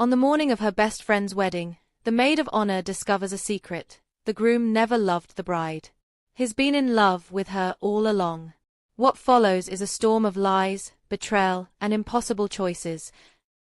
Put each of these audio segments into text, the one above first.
On the morning of her best friend's wedding, the maid of honor discovers a secret. The groom never loved the bride. He's been in love with her all along. What follows is a storm of lies, betrayal, and impossible choices,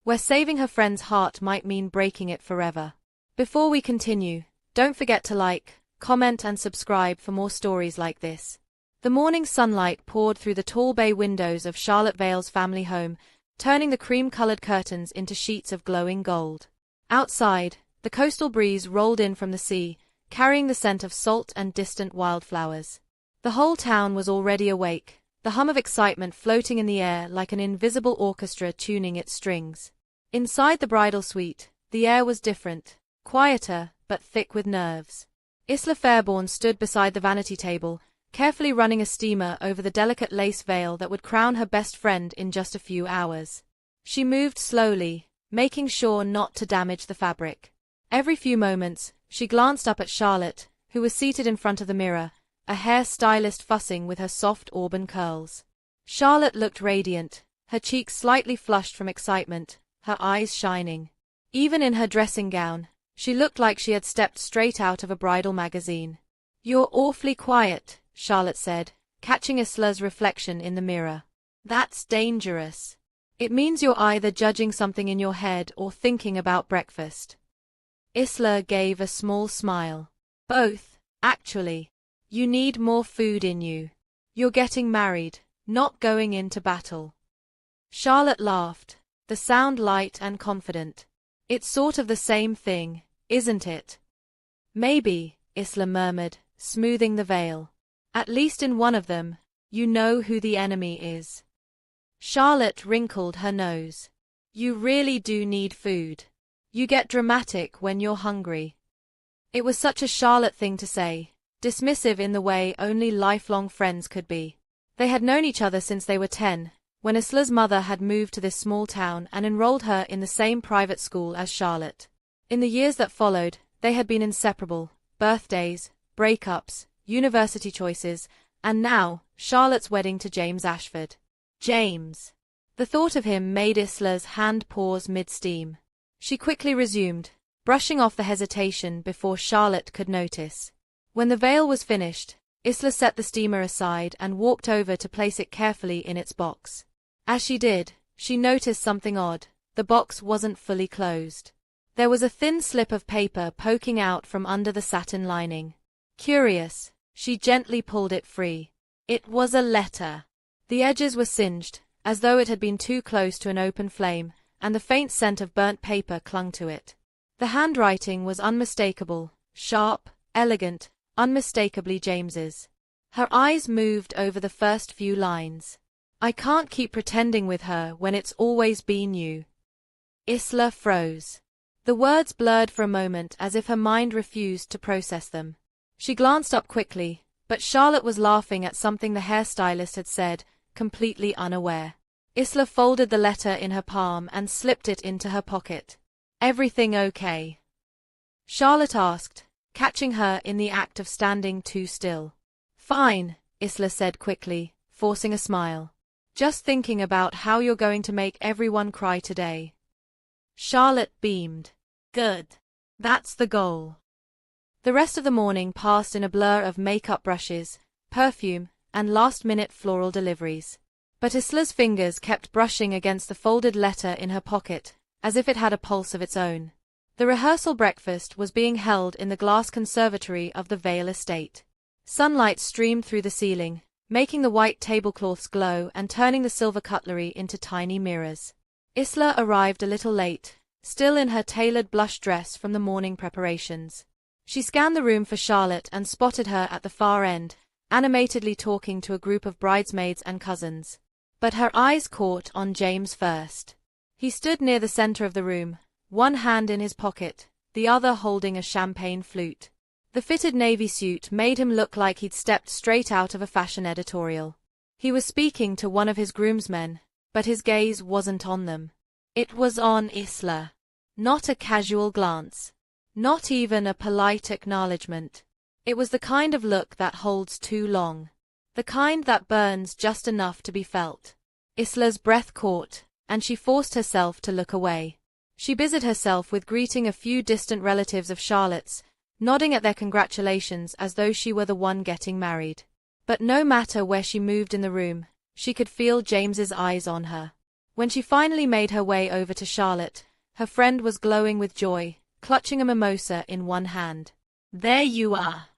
where saving her friend's heart might mean breaking it forever. Before we continue, don't forget to like, comment, and subscribe for more stories like this. The morning sunlight poured through the tall bay windows of Charlotte Vale's family home, turning the cream-colored curtains into sheets of glowing gold. Outside, the coastal breeze rolled in from the sea, carrying the scent of salt and distant wildflowers. The whole town was already awake, the hum of excitement floating in the air like an invisible orchestra tuning its strings. Inside the bridal suite, the air was different, quieter, but thick with nerves. Isla Fairborn stood beside the vanity table, carefully running a steamer over the delicate lace veil that would crown her best friend in just a few hours. She moved slowly, making sure not to damage the fabric. Every few moments, she glanced up at Charlotte, who was seated in front of the mirror, a hair stylist fussing with her soft auburn curls. Charlotte looked radiant, her cheeks slightly flushed from excitement, her eyes shining. Even in her dressing gown, she looked like she had stepped straight out of a bridal magazine. "You're awfully quiet," Charlotte said, catching Isla's reflection in the mirror. "That's dangerous. It means you're either judging something in your head or thinking about breakfast." Isla gave a small smile. "Both, actually. You need more food in you. You're getting married, not going into battle." Charlotte laughed, the sound light and confident. "It's sort of the same thing, isn't it?" "Maybe," Isla murmured, smoothing the veil. "At least in one of them, you know who the enemy is." Charlotte wrinkled her nose. "You really do need food. You get dramatic when you're hungry." It was such a Charlotte thing to say, dismissive in the way only lifelong friends could be. They had known each other since they were 10, when Isla's mother had moved to this small town and enrolled her in the same private school as Charlotte. In the years that followed, they had been inseparable: birthdays, breakups, university choices, and now, Charlotte's wedding to James Ashford. James. The thought of him made Isla's hand pause mid-steam. She quickly resumed, brushing off the hesitation before Charlotte could notice. When the veil was finished, Isla set the steamer aside and walked over to place it carefully in its box. As she did, she noticed something odd. The box wasn't fully closed. There was a thin slip of paper poking out from under the satin lining. Curious, she gently pulled it free. It was a letter. The edges were singed, as though it had been too close to an open flame, and the faint scent of burnt paper clung to it. The handwriting was unmistakable, sharp, elegant, unmistakably James's. Her eyes moved over the first few lines. "I can't keep pretending with her when it's always been you." Isla froze. The words blurred for a moment as if her mind refused to process them. She glanced up quickly, but Charlotte was laughing at something the hairstylist had said, completely unaware. Isla folded the letter in her palm and slipped it into her pocket. "Everything okay?" Charlotte asked, catching her in the act of standing too still. "Fine," Isla said quickly, forcing a smile. "Just thinking about how you're going to make everyone cry today." Charlotte beamed. "Good. That's the goal." The rest of the morning passed in a blur of makeup brushes, perfume, and last-minute floral deliveries. But Isla's fingers kept brushing against the folded letter in her pocket, as if it had a pulse of its own. The rehearsal breakfast was being held in the glass conservatory of the Vale estate. Sunlight streamed through the ceiling, making the white tablecloths glow and turning the silver cutlery into tiny mirrors. Isla arrived a little late, still in her tailored blush dress from the morning preparations. She scanned the room for Charlotte and spotted her at the far end, animatedly talking to a group of bridesmaids and cousins. But her eyes caught on James first. He stood near the center of the room, one hand in his pocket, the other holding a champagne flute. The fitted navy suit made him look like he'd stepped straight out of a fashion editorial. He was speaking to one of his groomsmen, but his gaze wasn't on them. It was on Isla. Not a casual glance. Not even a polite acknowledgement. It was the kind of look that holds too long. The kind that burns just enough to be felt. Isla's breath caught, and she forced herself to look away. She busied herself with greeting a few distant relatives of Charlotte's, nodding at their congratulations as though she were the one getting married. But no matter where she moved in the room, she could feel James's eyes on her. When she finally made her way over to Charlotte, her friend was glowing with joy, clutching a mimosa in one hand. "There you are,"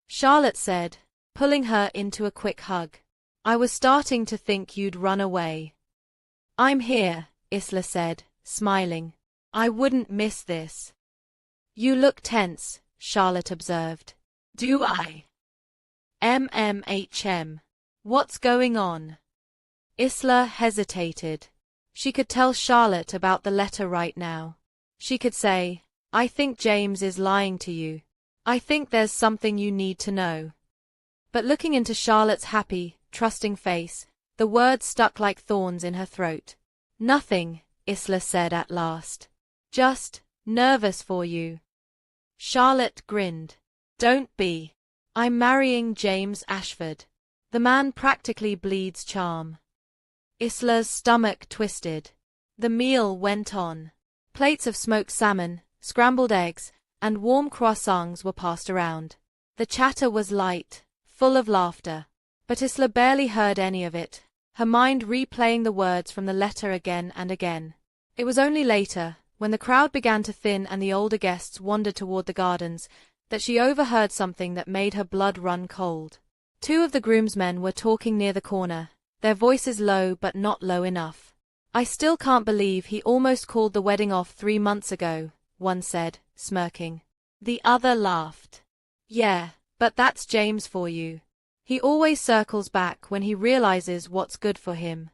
Charlotte said, pulling her into a quick hug. "I was starting to think you'd run away." "I'm here," Isla said, smiling. "I wouldn't miss this." "You look tense," Charlotte observed. "Do I? What's going on?" Isla hesitated. She could tell Charlotte about the letter right now. She could say, "I think James is lying to you. I think there's something you need to know." But looking into Charlotte's happy, trusting face, the words stuck like thorns in her throat. "Nothing," Isla said at last. "Just nervous for you." Charlotte grinned. "Don't be. I'm marrying James Ashford. The man practically bleeds charm." Isla's stomach twisted. The meal went on. Plates of smoked salmon, scrambled eggs, and warm croissants were passed around. The chatter was light, full of laughter. But Isla barely heard any of it, her mind replaying the words from the letter again and again. It was only later, when the crowd began to thin and the older guests wandered toward the gardens, that she overheard something that made her blood run cold. Two of the groomsmen were talking near the corner, their voices low but not low enough. "I still can't believe he almost called the wedding off 3 months ago," one said, smirking. The other laughed. "Yeah, but that's James for you. He always circles back when he realizes what's good for him."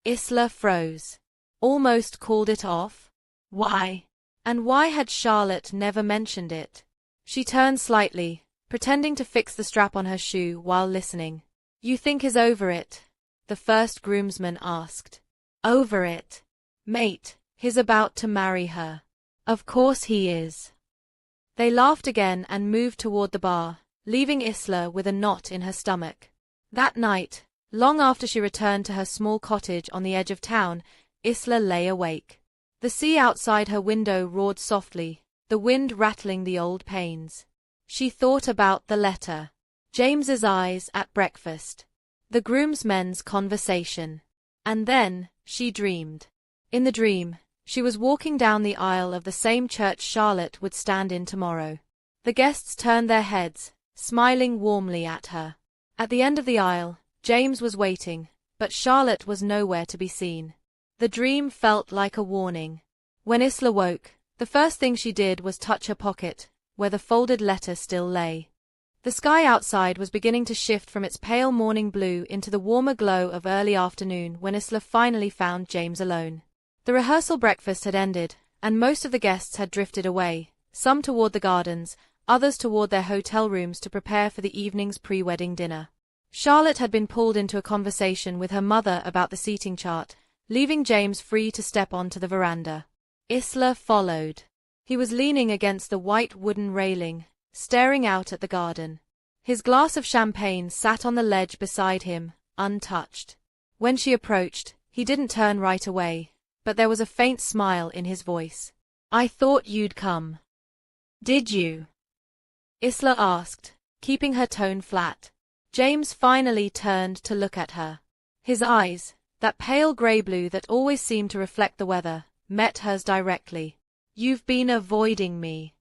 Isla froze. Almost called it off? Why? And why had Charlotte never mentioned it? She turned slightly, pretending to fix the strap on her shoe while listening. "You think he's over it?" the first groomsman asked. "Over it? Mate, he's about to marry her." "Of course he is." They laughed again and moved toward the bar, leaving Isla with a knot in her stomach. That night, long after she returned to her small cottage on the edge of town, Isla lay awake. The sea outside her window roared softly, the wind rattling the old panes. She thought about the letter, James's eyes at breakfast, the groomsmen's conversation. And then, she dreamed. In the dream, she was walking down the aisle of the same church Charlotte would stand in tomorrow. The guests turned their heads, smiling warmly at her. At the end of the aisle, James was waiting, but Charlotte was nowhere to be seen. The dream felt like a warning. When Isla woke, the first thing she did was touch her pocket, where the folded letter still lay. The sky outside was beginning to shift from its pale morning blue into the warmer glow of early afternoon when Isla finally found James alone. The rehearsal breakfast had ended, and most of the guests had drifted away, some toward the gardens, others toward their hotel rooms to prepare for the evening's pre-wedding dinner. Charlotte had been pulled into a conversation with her mother about the seating chart, leaving James free to step onto the veranda. Isla followed. He was leaning against the white wooden railing, staring out at the garden. His glass of champagne sat on the ledge beside him, untouched. When she approached, he didn't turn right away, but there was a faint smile in his voice. "I thought you'd come." "Did you?" Isla asked, keeping her tone flat. James finally turned to look at her. His eyes, that pale grey blue that always seemed to reflect the weather, met hers directly. "You've been avoiding me.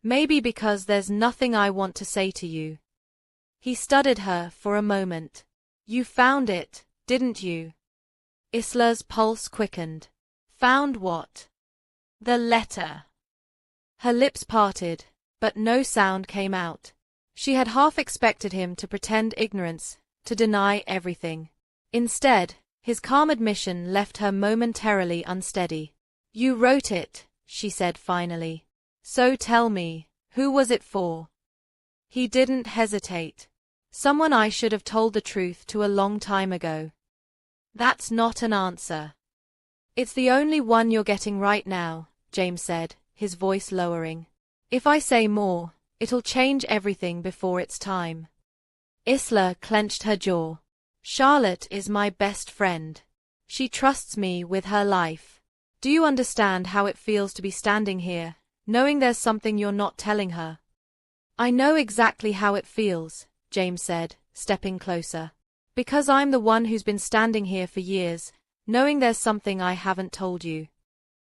Maybe because there's nothing I want to say to you." He studied her for a moment. "You found it, didn't you?" Isla's pulse quickened. "Found what?" "The letter." Her lips parted, but no sound came out. She had half expected him to pretend ignorance, to deny everything. Instead, his calm admission left her momentarily unsteady. "You wrote it," she said finally. "So tell me, who was it for?" He didn't hesitate. "Someone I should have told the truth to a long time ago." "That's not an answer." "It's the only one you're getting right now," James said, his voice lowering. "If I say more, it'll change everything before it's time." Isla clenched her jaw. "Charlotte is my best friend. She trusts me with her life. Do you understand how it feels to be standing here, knowing there's something you're not telling her? I know exactly how it feels, James said, stepping closer. Because I'm the one who's been standing here for years, knowing there's something I haven't told you.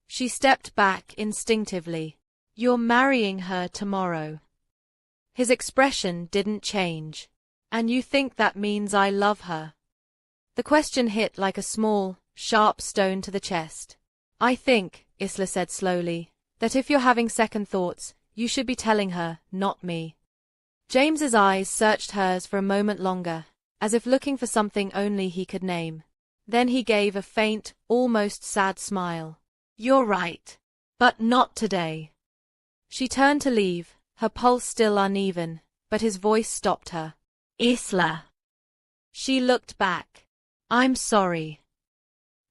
She stepped back instinctively. You're marrying her tomorrow. His expression didn't change. And you think that means I love her? The question hit like a small, sharp stone to the chest. I think, Isla said slowly, that if you're having second thoughts, you should be telling her, not me. James's eyes searched hers for a moment longer, as if looking for something only he could name. Then he gave a faint, almost sad smile. You're right. But not today. She turned to leave, her pulse still uneven, but his voice stopped her. Isla. She looked back. I'm sorry.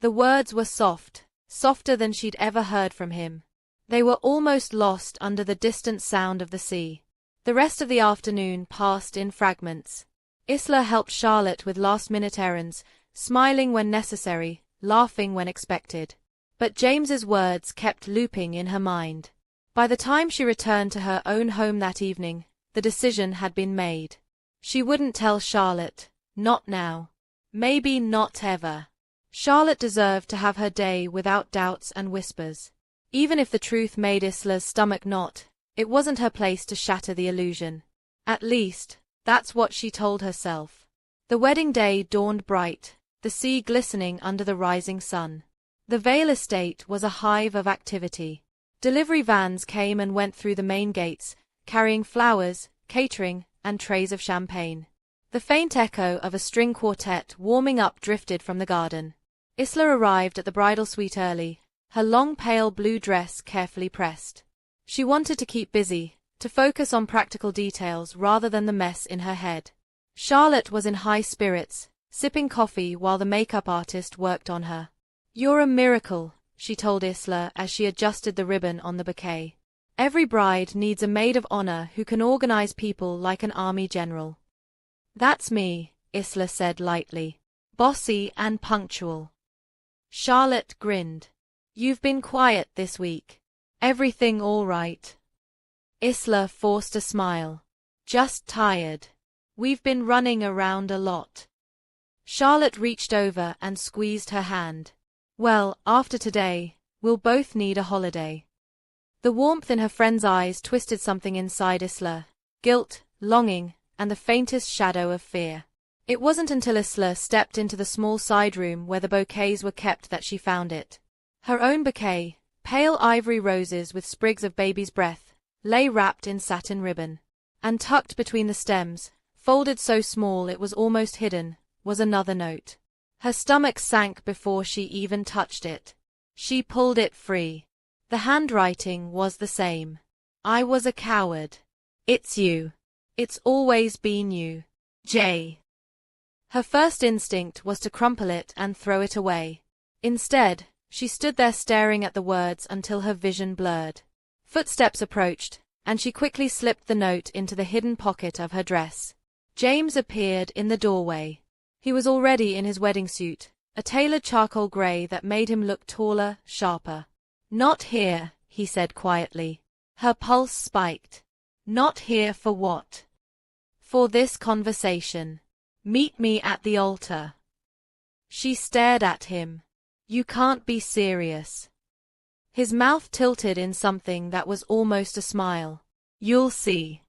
The words were soft, softer than she'd ever heard from him. They were almost lost under the distant sound of the sea. The rest of the afternoon passed in fragments. Isla helped Charlotte with last-minute errands, smiling when necessary, laughing when expected. But James's words kept looping in her mind. By the time she returned to her own home that evening, the decision had been made. She wouldn't tell Charlotte, not now. Maybe not ever. Charlotte deserved to have her day without doubts and whispers. Even if the truth made Isla's stomach knot, it wasn't her place to shatter the illusion. At least, that's what she told herself. The wedding day dawned bright, the sea glistening under the rising sun. The Vale estate was a hive of activity. Delivery vans came and went through the main gates, carrying flowers, catering, and trays of champagne. The faint echo of a string quartet warming up drifted from the garden. Isla arrived at the bridal suite early, her long pale blue dress carefully pressed. She wanted to keep busy, to focus on practical details rather than the mess in her head. Charlotte was in high spirits, sipping coffee while the makeup artist worked on her. You're a miracle, she told Isla as she adjusted the ribbon on the bouquet. Every bride needs a maid of honor who can organize people like an army general. That's me, Isla said lightly. Bossy and punctual. Charlotte grinned. You've been quiet this week. Everything all right? Isla forced a smile. Just tired. We've been running around a lot. Charlotte reached over and squeezed her hand. Well, after today, we'll both need a holiday. The warmth in her friend's eyes twisted something inside Isla. Guilt, longing, and the faintest shadow of fear. It wasn't until Isla stepped into the small side room where the bouquets were kept that she found it. Her own bouquet, pale ivory roses with sprigs of baby's breath, lay wrapped in satin ribbon. And tucked between the stems, folded so small it was almost hidden, was another note. Her stomach sank before she even touched it. She pulled it free. The handwriting was the same. I was a coward. It's you. It's always been you. J. Her first instinct was to crumple it and throw it away. Instead, she stood there staring at the words until her vision blurred. Footsteps approached, and she quickly slipped the note into the hidden pocket of her dress. James appeared in the doorway. He was already in his wedding suit, a tailored charcoal grey that made him look taller, sharper. Not here, he said quietly. Her pulse spiked. Not here for what? For this conversation. Meet me at the altar. She stared at him. You can't be serious. His mouth tilted in something that was almost a smile. You'll see.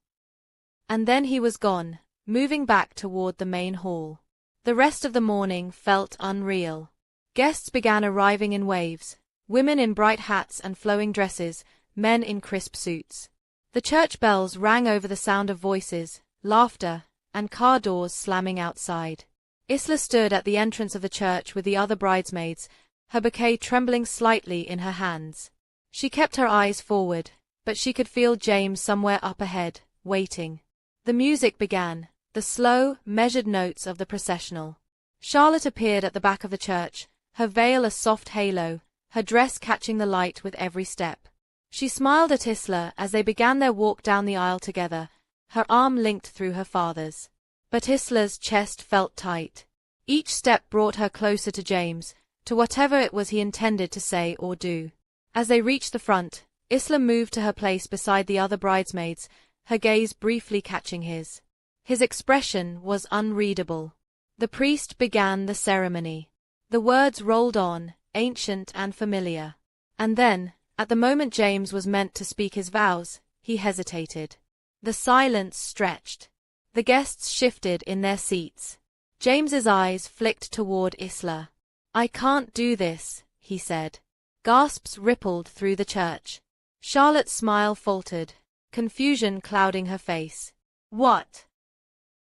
And then he was gone, moving back toward the main hall. The rest of the morning felt unreal. Guests began arriving in waves, women in bright hats and flowing dresses, men in crisp suits. The church bells rang over the sound of voices, laughter, and car doors slamming outside. Isla stood at the entrance of the church with the other bridesmaids, her bouquet trembling slightly in her hands. She kept her eyes forward, but she could feel James somewhere up ahead, waiting. The music began, the slow, measured notes of the processional. Charlotte appeared at the back of the church, her veil a soft halo, her dress catching the light with every step. She smiled at Isla as they began their walk down the aisle together, her arm linked through her father's. But Isla's chest felt tight. Each step brought her closer to James, to whatever it was he intended to say or do. As they reached the front, Isla moved to her place beside the other bridesmaids, her gaze briefly catching his. His expression was unreadable. The priest began the ceremony. The words rolled on, ancient and familiar. And then, at the moment James was meant to speak his vows, he hesitated. The silence stretched. The guests shifted in their seats. James's eyes flicked toward Isla. "I can't do this," he said. Gasps rippled through the church. Charlotte's smile faltered, confusion clouding her face. "What?"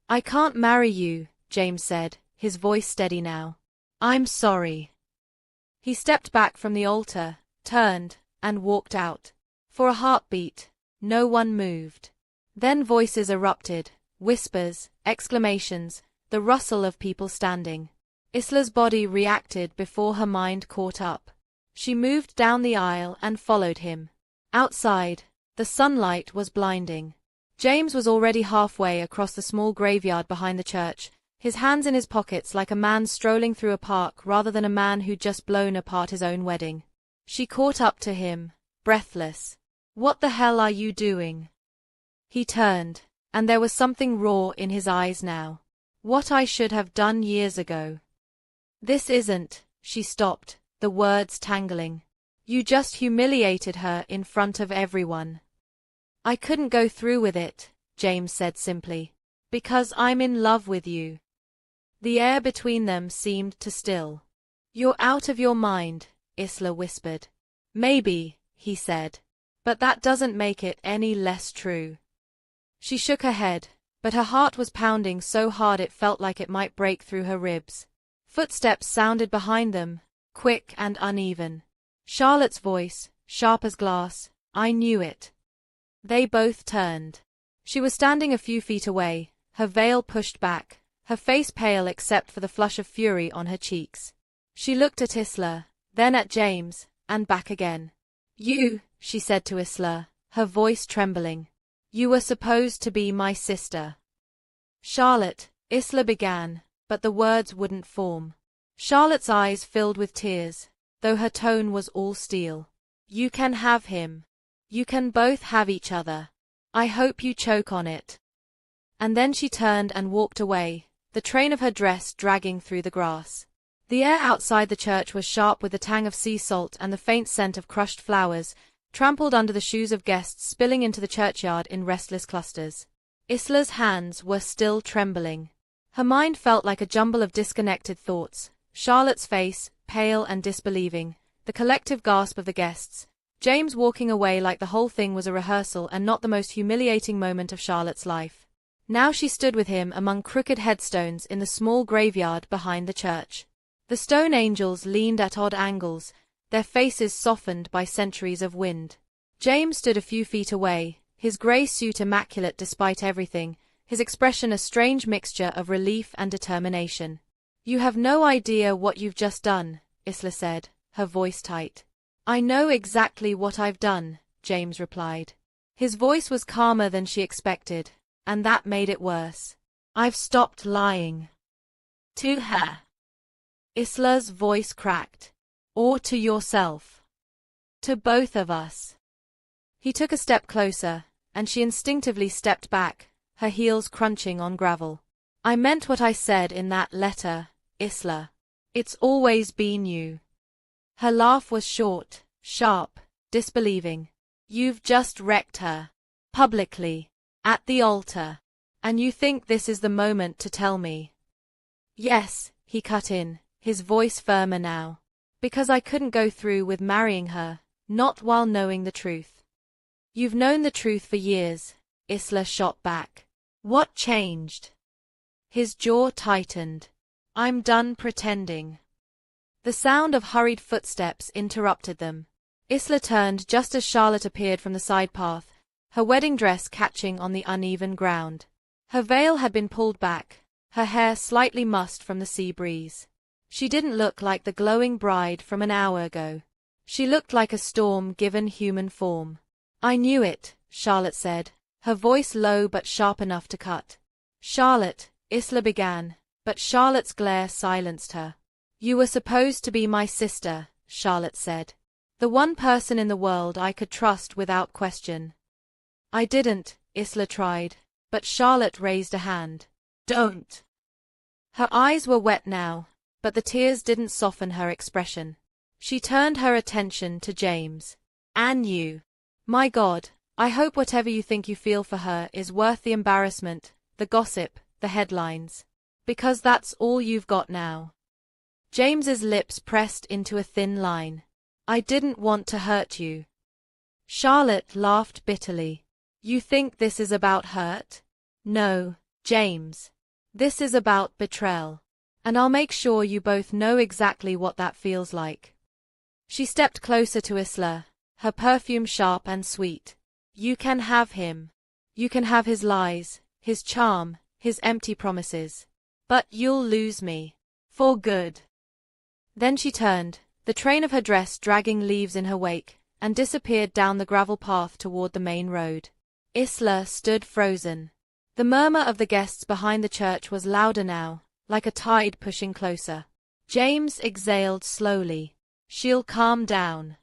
"I can't marry you," James said, his voice steady now. "I'm sorry." He stepped back from the altar, turned, and walked out. For a heartbeat, no one moved. Then voices erupted, whispers, exclamations, the rustle of people standing. Isla's body reacted before her mind caught up. She moved down the aisle and followed him. Outside, the sunlight was blinding. James was already halfway across the small graveyard behind the church, his hands in his pockets like a man strolling through a park rather than a man who'd just blown apart his own wedding. She caught up to him, breathless. "What the hell are you doing?" He turned, and there was something raw in his eyes now. "What I should have done years ago." "This isn't," she stopped, the words tangling. "You just humiliated her in front of everyone." "I couldn't go through with it," James said simply. "Because I'm in love with you." The air between them seemed to still. "You're out of your mind," Isla whispered. "Maybe," he said. "But that doesn't make it any less true." She shook her head, but her heart was pounding so hard it felt like it might break through her ribs. Footsteps sounded behind them, quick and uneven. Charlotte's voice, sharp as glass, "I knew it." They both turned. She was standing a few feet away, her veil pushed back, her face pale except for the flush of fury on her cheeks. She looked at Isla, then at James, and back again. "You," she said to Isla, her voice trembling. "You were supposed to be my sister." "Charlotte," Isla began, but the words wouldn't form. Charlotte's eyes filled with tears, though her tone was all steel. "You can have him. You can both have each other. I hope you choke on it." And then she turned and walked away, the train of her dress dragging through the grass. The air outside the church was sharp with the tang of sea salt and the faint scent of crushed flowers, trampled under the shoes of guests spilling into the churchyard in restless clusters. Isla's hands were still trembling. Her mind felt like a jumble of disconnected thoughts. Charlotte's face, pale and disbelieving, the collective gasp of the guests, James walking away like the whole thing was a rehearsal and not the most humiliating moment of Charlotte's life. Now she stood with him among crooked headstones in the small graveyard behind the church. The stone angels leaned at odd angles, their faces softened by centuries of wind. James stood a few feet away, his grey suit immaculate despite everything, his expression a strange mixture of relief and determination. "You have no idea what you've just done," Isla said, her voice tight. "I know exactly what I've done," James replied. His voice was calmer than she expected, and that made it worse. "I've stopped lying." "To her?" Isla's voice cracked. "Or to yourself?" "To both of us." He took a step closer, and she instinctively stepped back, her heels crunching on gravel. "I meant what I said in that letter, Isla. It's always been you." Her laugh was short, sharp, disbelieving. "You've just wrecked her. Publicly. At the altar. And you think this is the moment to tell me?" "Yes," he cut in, his voice firmer now. "Because I couldn't go through with marrying her, not while knowing the truth." "You've known the truth for years," Isla shot back. "What changed?" His jaw tightened. "I'm done pretending." The sound of hurried footsteps interrupted them. Isla turned just as Charlotte appeared from the side path, her wedding dress catching on the uneven ground. Her veil had been pulled back, her hair slightly mussed from the sea breeze. She didn't look like the glowing bride from an hour ago. She looked like a storm given human form. "I knew it," Charlotte said, her voice low but sharp enough to cut. "Charlotte," Isla began, but Charlotte's glare silenced her. You were supposed to be my sister, Charlotte said. The one person in the world I could trust without question. I didn't, Isla tried, but Charlotte raised a hand. Don't. Her eyes were wet now, but the tears didn't soften her expression. She turned her attention to James. And you. My God, I hope whatever you think you feel for her is worth the embarrassment, the gossip, the headlines. Because that's all you've got now. James's lips pressed into a thin line. I didn't want to hurt you. Charlotte laughed bitterly. You think this is about hurt? No, James. This is about betrayal. And I'll make sure you both know exactly what that feels like. She stepped closer to Isla, her perfume sharp and sweet. You can have him. You can have his lies, his charm, his empty promises. But you'll lose me. For good. Then she turned, the train of her dress dragging leaves in her wake, and disappeared down the gravel path toward the main road. Isla stood frozen. The murmur of the guests behind the church was louder now, like a tide pushing closer. James exhaled slowly. She'll calm down.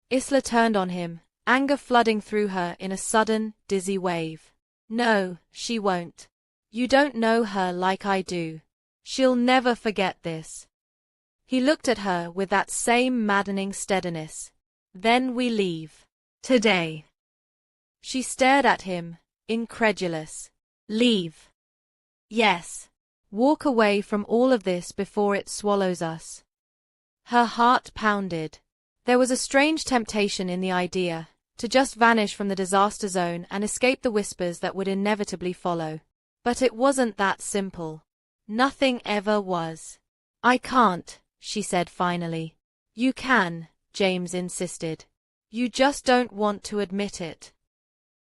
Isla turned on him, anger flooding through her in a sudden, dizzy wave. No, she won't. You don't know her like I do. She'll never forget this. He looked at her with that same maddening steadiness. Then we leave. Today. She stared at him, incredulous. Leave. Yes. Walk away from all of this before it swallows us. Her heart pounded. There was a strange temptation in the idea, to just vanish from the disaster zone and escape the whispers that would inevitably follow. But it wasn't that simple. Nothing ever was. I can't, she said finally. You can, James insisted. You just don't want to admit it.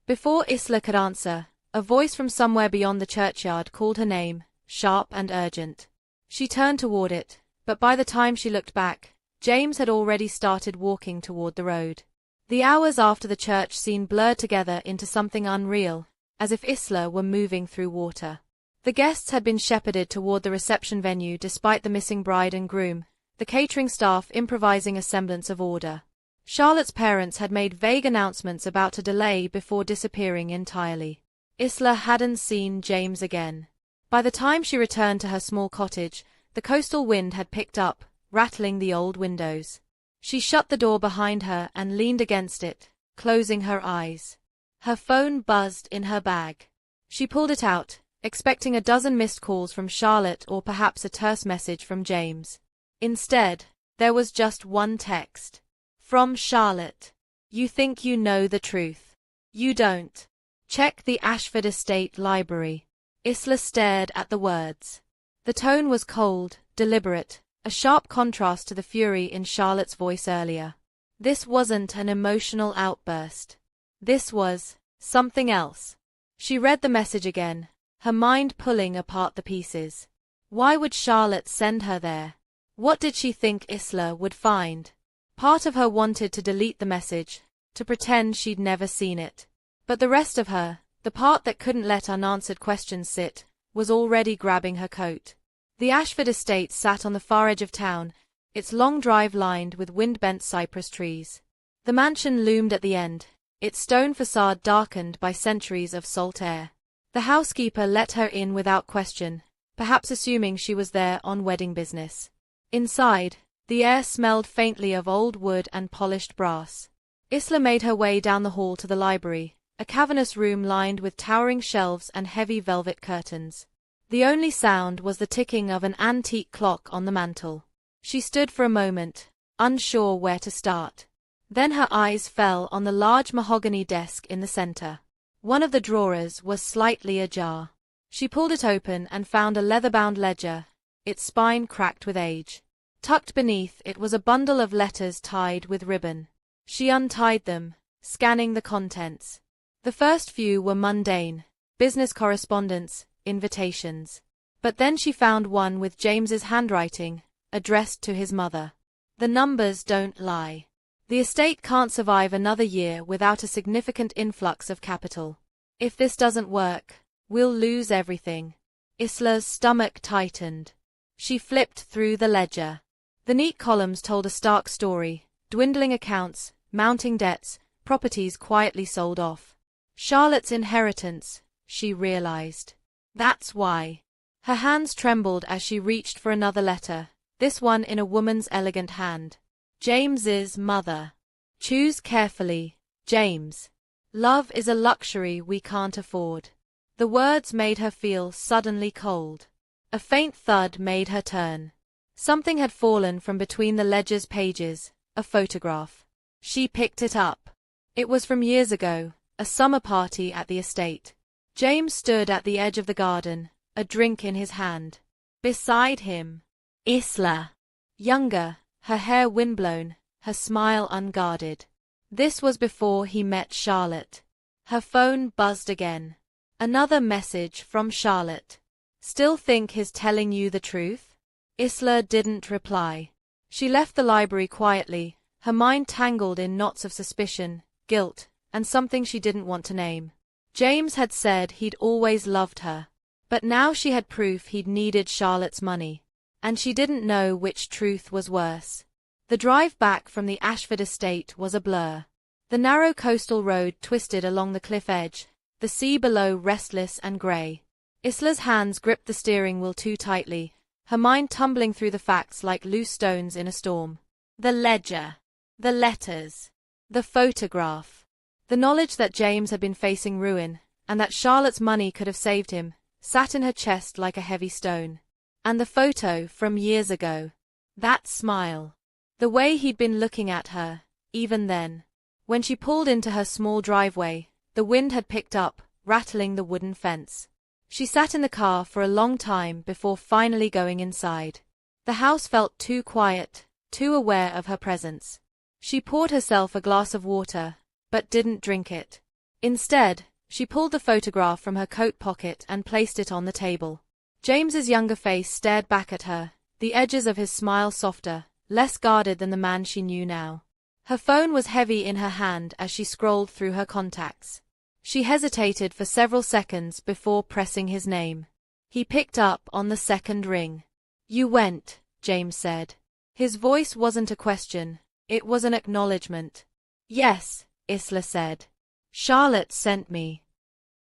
Before Isla could answer, a voice from somewhere beyond the churchyard called her name, sharp and urgent. She turned toward it, but by the time she looked back, James had already started walking toward the road. The hours after the church scene blurred together into something unreal, as if Isla were moving through water. The guests had been shepherded toward the reception venue despite the missing bride and groom, the catering staff improvising a semblance of order. Charlotte's parents had made vague announcements about a delay before disappearing entirely. Isla hadn't seen James again. By the time she returned to her small cottage, the coastal wind had picked up, rattling the old windows. She shut the door behind her and leaned against it, closing her eyes. Her phone buzzed in her bag. She pulled it out, expecting a dozen missed calls from Charlotte or perhaps a terse message from James. Instead, there was just one text. From Charlotte. You think you know the truth. You don't. Check the Ashford Estate Library. Isla stared at the words. The tone was cold, deliberate, a sharp contrast to the fury in Charlotte's voice earlier. This wasn't an emotional outburst. This was something else. She read the message again, her mind pulling apart the pieces. Why would Charlotte send her there? What did she think Isla would find? Part of her wanted to delete the message, to pretend she'd never seen it. But the rest of her, the part that couldn't let unanswered questions sit, was already grabbing her coat. The Ashford estate sat on the far edge of town, its long drive lined with wind-bent cypress trees. The mansion loomed at the end, its stone facade darkened by centuries of salt air. The housekeeper let her in without question, perhaps assuming she was there on wedding business. Inside, the air smelled faintly of old wood and polished brass. Isla made her way down the hall to the library, a cavernous room lined with towering shelves and heavy velvet curtains. The only sound was the ticking of an antique clock on the mantel. She stood for a moment, unsure where to start. Then her eyes fell on the large mahogany desk in the center. One of the drawers was slightly ajar. She pulled it open and found a leather-bound ledger, its spine cracked with age. Tucked beneath it was a bundle of letters tied with ribbon. She untied them, scanning the contents. The first few were mundane, business correspondence, invitations. But then she found one with James's handwriting, addressed to his mother. The numbers don't lie. The estate can't survive another year without a significant influx of capital. If this doesn't work, we'll lose everything. Isla's stomach tightened. She flipped through the ledger. The neat columns told a stark story: dwindling accounts, mounting debts, properties quietly sold off. Charlotte's inheritance, she realized. That's why. Her hands trembled as she reached for another letter, this one in a woman's elegant hand. James's mother. Choose carefully, James. Love is a luxury we can't afford. The words made her feel suddenly cold. A faint thud made her turn. Something had fallen from between the ledger's pages, a photograph. She picked it up. It was from years ago, a summer party at the estate. James stood at the edge of the garden, a drink in his hand. Beside him, Isla. Younger, her hair windblown, her smile unguarded. This was before he met Charlotte. Her phone buzzed again. Another message from Charlotte. Still think he's telling you the truth? Isla didn't reply. She left the library quietly, her mind tangled in knots of suspicion, guilt, and something she didn't want to name. James had said he'd always loved her. But now she had proof he'd needed Charlotte's money. And she didn't know which truth was worse. The drive back from the Ashford estate was a blur. The narrow coastal road twisted along the cliff edge, the sea below restless and grey. Isla's hands gripped the steering wheel too tightly, her mind tumbling through the facts like loose stones in a storm. The ledger. The letters. The photograph. The knowledge that James had been facing ruin, and that Charlotte's money could have saved him, sat in her chest like a heavy stone. And the photo from years ago. That smile. The way he'd been looking at her, even then. When she pulled into her small driveway, the wind had picked up, rattling the wooden fence. She sat in the car for a long time before finally going inside. The house felt too quiet, too aware of her presence. She poured herself a glass of water, but didn't drink it. Instead, she pulled the photograph from her coat pocket and placed it on the table. James's younger face stared back at her, the edges of his smile softer, less guarded than the man she knew now. Her phone was heavy in her hand as she scrolled through her contacts. She hesitated for several seconds before pressing his name. He picked up on the second ring. You went, James said. His voice wasn't a question, it was an acknowledgement. Yes, Isla said. Charlotte sent me.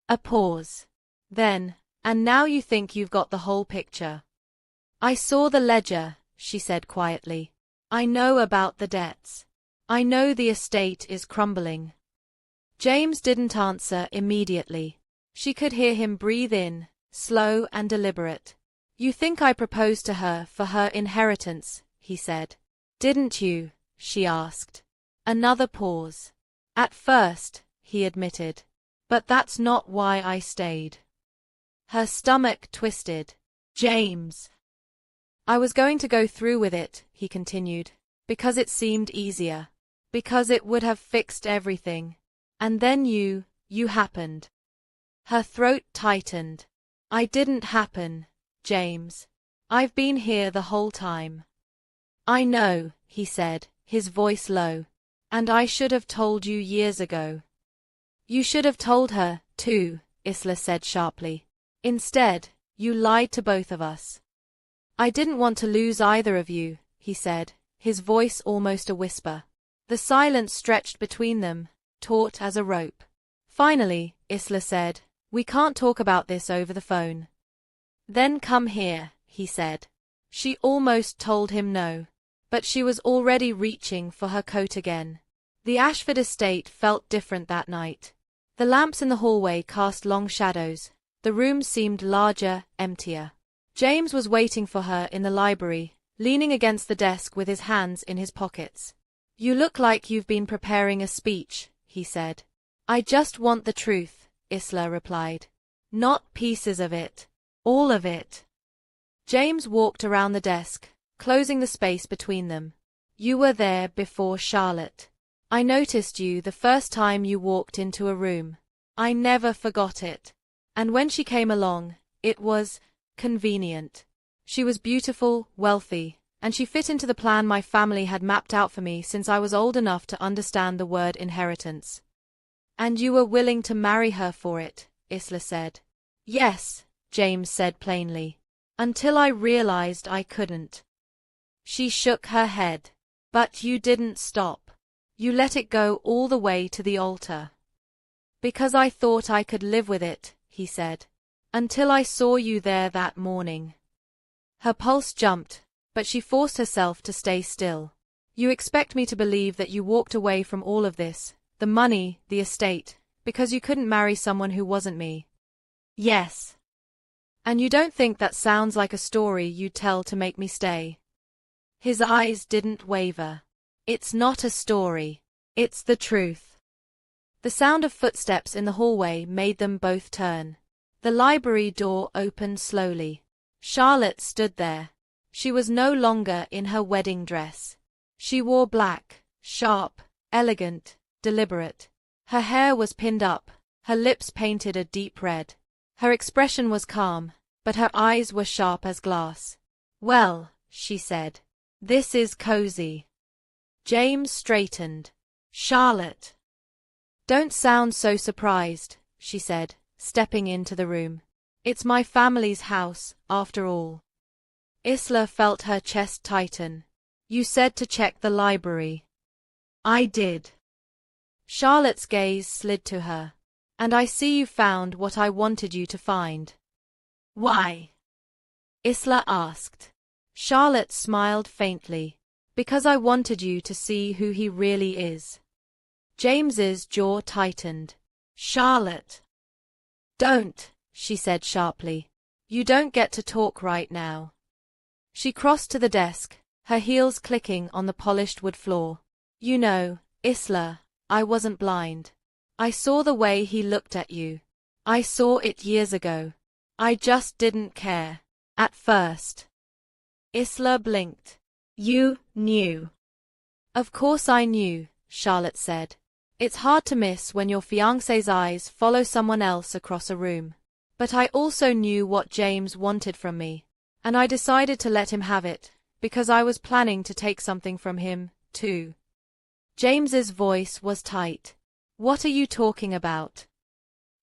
A pause. Then, and now you think you've got the whole picture. I saw the ledger, she said quietly. I know about the debts. I know the estate is crumbling. James didn't answer immediately. She could hear him breathe in, slow and deliberate. You think I proposed to her for her inheritance, he said. Didn't you? She asked. Another pause. At first, he admitted. But that's not why I stayed. Her stomach twisted. James. I was going to go through with it, he continued, because it seemed easier. Because it would have fixed everything. And then you happened. Her throat tightened. I didn't happen, James. I've been here the whole time. I know, he said, his voice low. And I should have told you years ago. You should have told her, too, Isla said sharply. Instead, you lied to both of us. I didn't want to lose either of you, he said, his voice almost a whisper. The silence stretched between them, taut as a rope. Finally, Isla said, we can't talk about this over the phone. Then come here, he said. She almost told him no. But she was already reaching for her coat again. The Ashford estate felt different that night. The lamps in the hallway cast long shadows. The room seemed larger, emptier. James was waiting for her in the library, leaning against the desk with his hands in his pockets. You look like you've been preparing a speech, he said. I just want the truth, Isla replied. Not pieces of it. All of it. James walked around the desk, closing the space between them. You were there before Charlotte. I noticed you the first time you walked into a room. I never forgot it. And when she came along, it was convenient. She was beautiful, wealthy, and she fit into the plan my family had mapped out for me since I was old enough to understand the word inheritance. And you were willing to marry her for it, Isla said. Yes, James said plainly. Until I realized I couldn't. She shook her head. But you didn't stop. You let it go all the way to the altar. Because I thought I could live with it, he said. Until I saw you there that morning. Her pulse jumped, but she forced herself to stay still. You expect me to believe that you walked away from all of this, the money, the estate, because you couldn't marry someone who wasn't me? Yes. And you don't think that sounds like a story you'd tell to make me stay? His eyes didn't waver. It's not a story. It's the truth. The sound of footsteps in the hallway made them both turn. The library door opened slowly. Charlotte stood there. She was no longer in her wedding dress. She wore black, sharp, elegant, deliberate. Her hair was pinned up, her lips painted a deep red. Her expression was calm, but her eyes were sharp as glass. Well, she said, this is cozy. James straightened. Charlotte. Don't sound so surprised, she said, stepping into the room. It's my family's house, after all. Isla felt her chest tighten. You said to check the library. I did. Charlotte's gaze slid to her. And I see you found what I wanted you to find. Why? Isla asked. Charlotte smiled faintly. Because I wanted you to see who he really is. James's jaw tightened. Charlotte. Don't, she said sharply. You don't get to talk right now. She crossed to the desk, her heels clicking on the polished wood floor. You know, Isla, I wasn't blind. I saw the way he looked at you. I saw it years ago. I just didn't care. At first. Isla blinked. You knew. Of course I knew, Charlotte said. It's hard to miss when your fiancé's eyes follow someone else across a room. But I also knew what James wanted from me. And I decided to let him have it, because I was planning to take something from him, too. James's voice was tight. What are you talking about?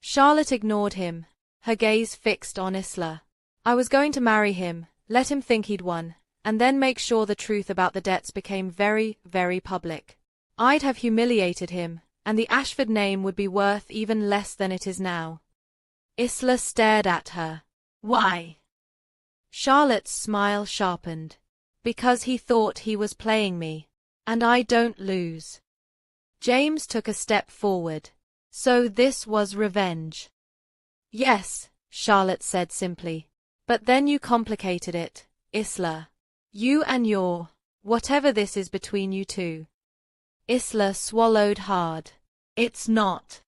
Charlotte ignored him, her gaze fixed on Isla. I was going to marry him, let him think he'd won, and then make sure the truth about the debts became very, very public. I'd have humiliated him, and the Ashford name would be worth even less than it is now. Isla stared at her. Why? Charlotte's smile sharpened. Because he thought he was playing me. And I don't lose. James took a step forward. So this was revenge. Yes, Charlotte said simply. But then you complicated it, Isla. You and your, whatever this is between you two. Isla swallowed hard. It's not.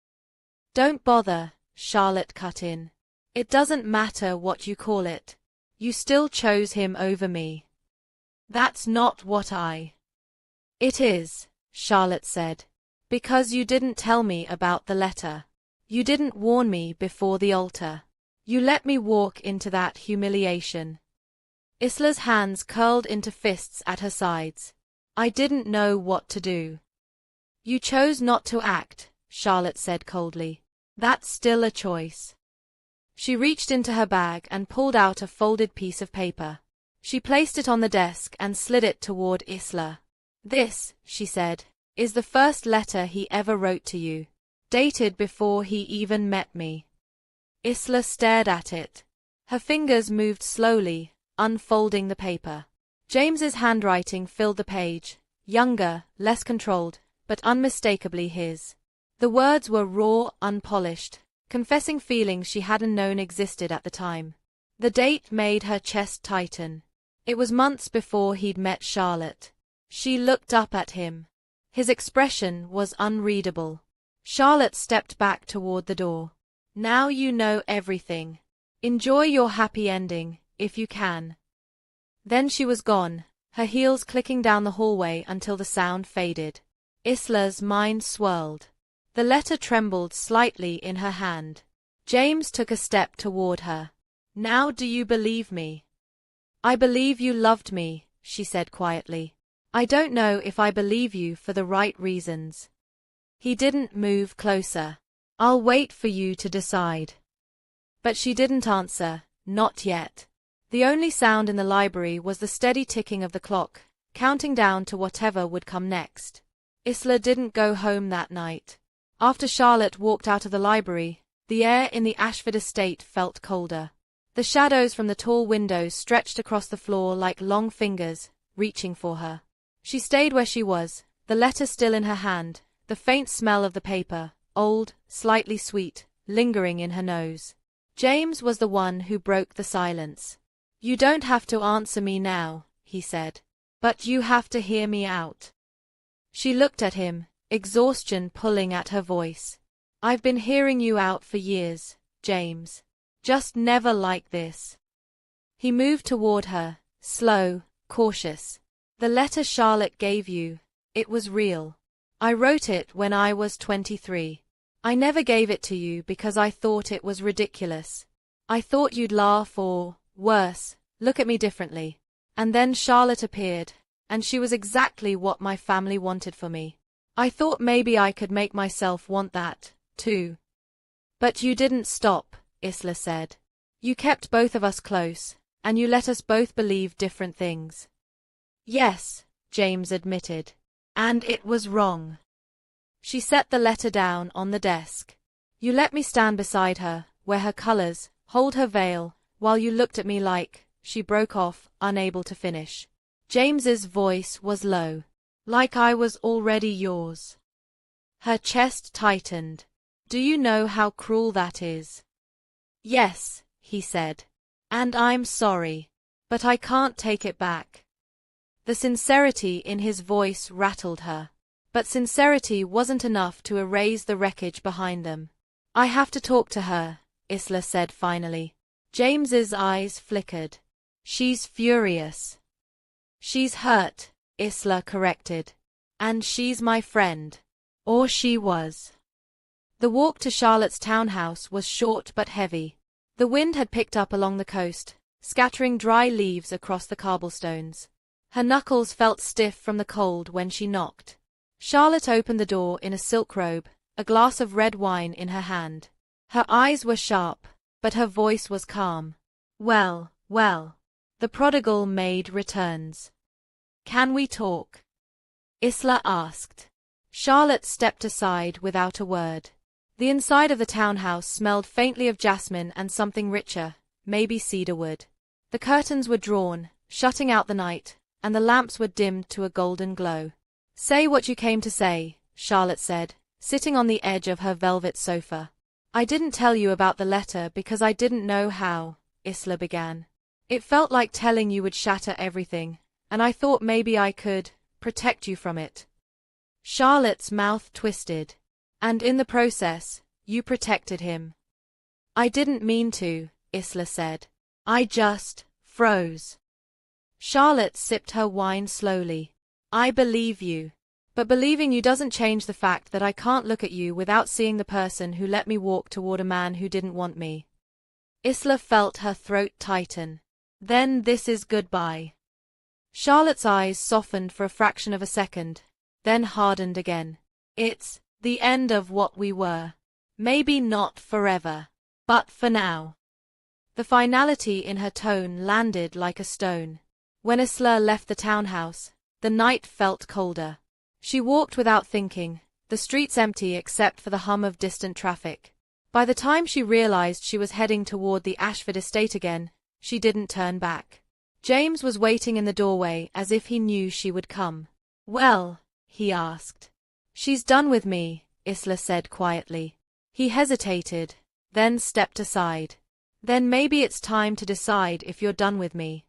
Don't bother, Charlotte cut in. It doesn't matter what you call it. You still chose him over me. That's not what I. It is, Charlotte said. Because you didn't tell me about the letter. You didn't warn me before the altar. You let me walk into that humiliation. Isla's hands curled into fists at her sides. I didn't know what to do. You chose not to act, Charlotte said coldly. That's still a choice. She reached into her bag and pulled out a folded piece of paper. She placed it on the desk and slid it toward Isla. This, she said, is the first letter he ever wrote to you. Dated before he even met me. Isla stared at it. Her fingers moved slowly, unfolding the paper. James's handwriting filled the page, younger, less controlled, but unmistakably his. The words were raw, unpolished, confessing feelings she hadn't known existed at the time. The date made her chest tighten. It was months before he'd met Charlotte. She looked up at him. His expression was unreadable. Charlotte stepped back toward the door. Now you know everything. Enjoy your happy ending, if you can. Then she was gone, her heels clicking down the hallway until the sound faded. Isla's mind swirled. The letter trembled slightly in her hand. James took a step toward her. Now do you believe me? I believe you loved me, she said quietly. I don't know if I believe you for the right reasons. He didn't move closer. I'll wait for you to decide. But she didn't answer, not yet. The only sound in the library was the steady ticking of the clock, counting down to whatever would come next. Isla didn't go home that night. After Charlotte walked out of the library, the air in the Ashford estate felt colder. The shadows from the tall windows stretched across the floor like long fingers, reaching for her. She stayed where she was, the letter still in her hand, the faint smell of the paper, old, slightly sweet, lingering in her nose. James was the one who broke the silence. "You don't have to answer me now," he said. "But you have to hear me out." She looked at him, exhaustion pulling at her voice. "I've been hearing you out for years, James. Just never like this." He moved toward her, slow, cautious. "The letter Charlotte gave you, it was real. I wrote it when I was 23. I never gave it to you because I thought it was ridiculous. I thought you'd laugh or, worse, look at me differently. And then Charlotte appeared, and she was exactly what my family wanted for me. I thought maybe I could make myself want that, too." "But you didn't stop," Isla said. "You kept both of us close, and you let us both believe different things." "Yes," James admitted. "And it was wrong." She set the letter down on the desk. "You let me stand beside her, wear her colors, hold her veil, while you looked at me like—" She broke off, unable to finish. James's voice was low. "Like I was already yours." Her chest tightened. "Do you know how cruel that is?" "Yes," he said. "And I'm sorry. But I can't take it back." The sincerity in his voice rattled her. But sincerity wasn't enough to erase the wreckage behind them. "I have to talk to her," Isla said finally. James's eyes flickered. "She's furious." "She's hurt," Isla corrected. "And she's my friend. Or she was." The walk to Charlotte's townhouse was short but heavy. The wind had picked up along the coast, scattering dry leaves across the cobblestones. Her knuckles felt stiff from the cold when she knocked. Charlotte opened the door in a silk robe, a glass of red wine in her hand. Her eyes were sharp, but her voice was calm. "Well, well. The prodigal maid returns. Can we talk?" Isla asked. Charlotte stepped aside without a word. The inside of the townhouse smelled faintly of jasmine and something richer, maybe cedarwood. The curtains were drawn, shutting out the night, and the lamps were dimmed to a golden glow. "Say what you came to say," Charlotte said, sitting on the edge of her velvet sofa. "I didn't tell you about the letter because I didn't know how," Isla began. "It felt like telling you would shatter everything, and I thought maybe I could protect you from it." Charlotte's mouth twisted. "And in the process, you protected him." "I didn't mean to," Isla said. "I just froze." Charlotte sipped her wine slowly. "I believe you. But believing you doesn't change the fact that I can't look at you without seeing the person who let me walk toward a man who didn't want me." Isla felt her throat tighten. "Then this is goodbye." Charlotte's eyes softened for a fraction of a second, then hardened again. "It's the end of what we were. Maybe not forever. But for now." The finality in her tone landed like a stone. When Isla left the townhouse, the night felt colder. She walked without thinking, the streets empty except for the hum of distant traffic. By the time she realized she was heading toward the Ashford estate again, she didn't turn back. James was waiting in the doorway as if he knew she would come. "Well?" he asked. "She's done with me," Isla said quietly. He hesitated, then stepped aside. "Then maybe it's time to decide if you're done with me."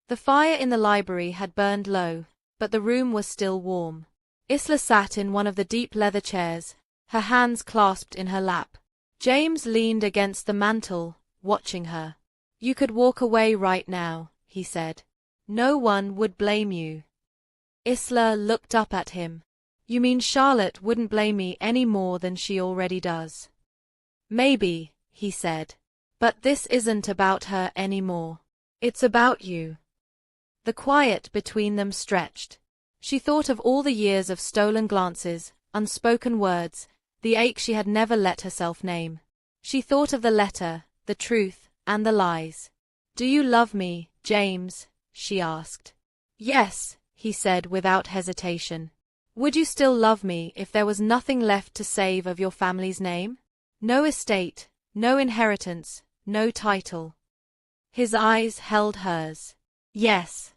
The fire in the library had burned low, but the room was still warm. Isla sat in one of the deep leather chairs, her hands clasped in her lap. James leaned against the mantel, watching her. "You could walk away right now," he said. "No one would blame you." Isla looked up at him. "You mean Charlotte wouldn't blame me any more than she already does?" "Maybe," he said. "But this isn't about her anymore. It's about you." The quiet between them stretched. She thought of all the years of stolen glances, unspoken words, the ache she had never let herself name. She thought of the letter, the truth, and the lies. Do you love me, James? She asked. Yes, he said without hesitation. Would you still love me if there was nothing left to save of your family's name? No estate, no inheritance, no title. His eyes held hers. Yes.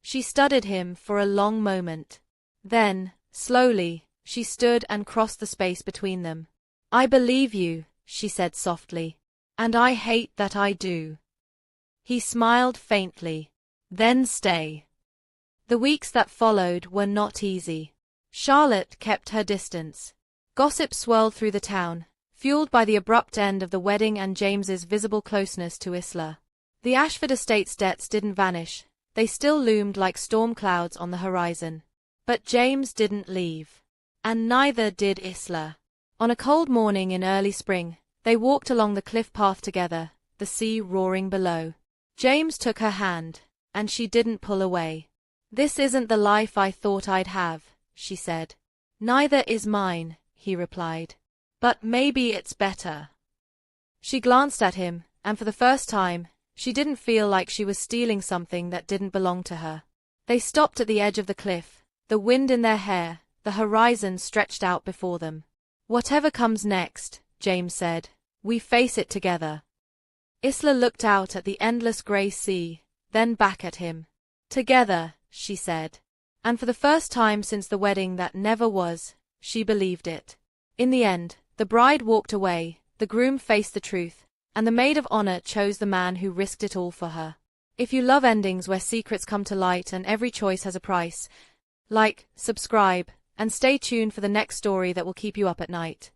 She studied him for a long moment. Then, slowly, she stood and crossed the space between them. I believe you, she said softly. And I hate that I do. He smiled faintly. Then stay. The weeks that followed were not easy. Charlotte kept her distance. Gossip swirled through the town, fueled by the abrupt end of the wedding and James's visible closeness to Isla. The Ashford estate's debts didn't vanish. They still loomed like storm clouds on the horizon. But James didn't leave. And neither did Isla. On a cold morning in early spring, they walked along the cliff path together, the sea roaring below. James took her hand, and she didn't pull away. This isn't the life I thought I'd have, she said. Neither is mine, he replied. But maybe it's better. She glanced at him, and for the first time, she didn't feel like she was stealing something that didn't belong to her. They stopped at the edge of the cliff, the wind in their hair, the horizon stretched out before them. Whatever comes next, James said, we face it together. Isla looked out at the endless grey sea, then back at him. Together, she said. And for the first time since the wedding that never was, she believed it. In the end, the bride walked away, the groom faced the truth, and the maid of honor chose the man who risked it all for her. If you love endings where secrets come to light and every choice has a price, like, subscribe, and stay tuned for the next story that will keep you up at night.